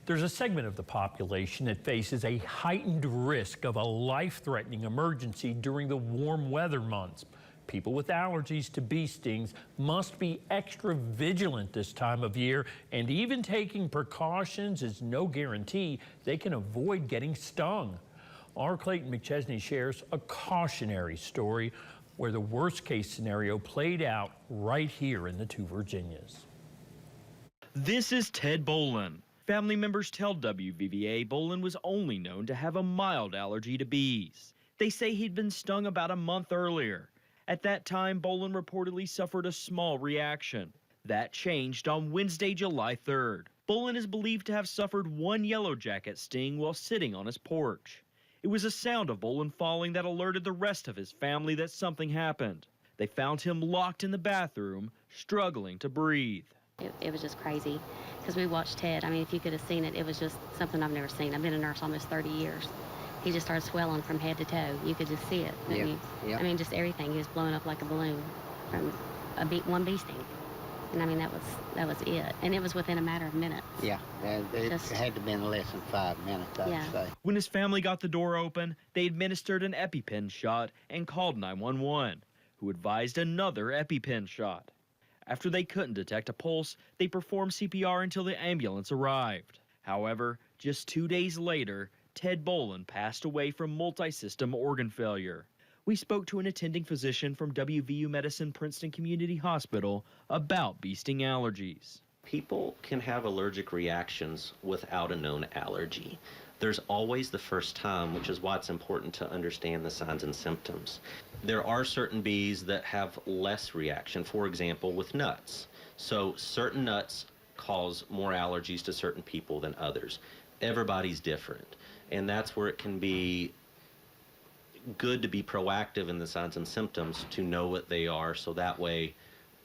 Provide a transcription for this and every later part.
There's a segment of the population that faces a heightened risk of a life-threatening emergency during the warm weather months. People with allergies to bee stings must be extra vigilant this time of year, and even taking precautions is no guarantee they can avoid getting stung. Our Clayton McChesney shares a cautionary story where the worst-case scenario played out right here in the two Virginias. This is Ted Bolin. Family members tell WVVA Bolin was only known to have a mild allergy to bees. They say he'd been stung about a month earlier. At that time, Bolin reportedly suffered a small reaction. That changed on Wednesday, July 3rd. Bolin is believed to have suffered one yellowjacket sting while sitting on his porch. It was a sound of Bolin falling that alerted the rest of his family that something happened. They found him locked in the bathroom, struggling to breathe. It was just crazy because we watched Ted. I mean, if you could have seen it, it was just something I've never seen. I've been a nurse almost 30 years. He just started swelling from head to toe. You could just see it. I mean, just everything. He was blowing up like a balloon from one bee sting. And I mean, that was it. And it was within a matter of minutes. Yeah, it had to have been less than 5 minutes, I would say. When his family got the door open, they administered an EpiPen shot and called 911, who advised another EpiPen shot. After they couldn't detect a pulse, they performed CPR until the ambulance arrived. However, just 2 days later, Ted Bolin passed away from multi-system organ failure. We spoke to an attending physician from WVU Medicine Princeton Community Hospital about bee sting allergies. People can have allergic reactions without a known allergy. There's always the first time, which is why it's important to understand the signs and symptoms. There are certain bees that have less reaction, for example, with nuts. So certain nuts cause more allergies to certain people than others. Everybody's different, and that's where it can be good to be proactive in the signs and symptoms to know what they are, so that way,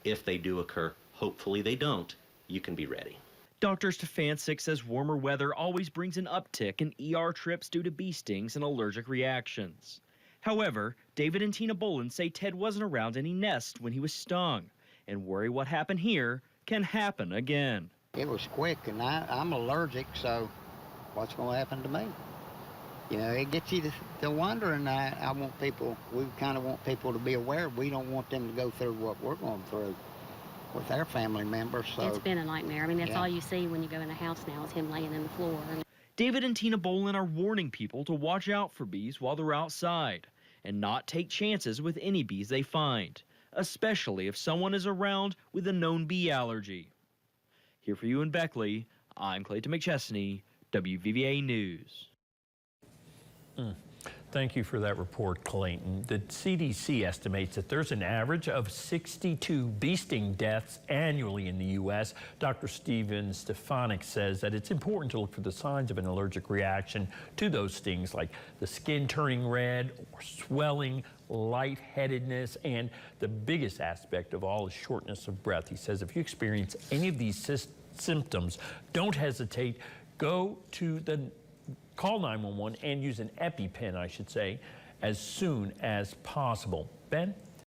if they do occur, hopefully they don't, you can be ready. Dr. Stefancic says warmer weather always brings an uptick in ER trips due to bee stings and allergic reactions. However, David and Tina Bolin say Ted wasn't around any nests when he was stung, and worry what happened here can happen again. It was quick, and I'm allergic, so what's going to happen to me? You know, it gets you to wonder, and we kind of want people to be aware. We don't want them to go through what we're going through with our family members. So it's been a nightmare. I mean, that's all you see when you go in the house now is him laying in the floor. David and Tina Bolin are warning people to watch out for bees while they're outside and not take chances with any bees they find, especially if someone is around with a known bee allergy. Here for you in Beckley, I'm Clayton McChesney, WVVA News. Thank you for that report, Clayton. The CDC estimates that there's an average of 62 bee sting deaths annually in the U.S. Dr. Stephen Stefancic says that it's important to look for the signs of an allergic reaction to those stings, like the skin turning red or swelling, lightheadedness, and the biggest aspect of all is shortness of breath. He says if you experience any of these symptoms, don't hesitate. Call 911 and use an EpiPen, I should say, as soon as possible. Ben?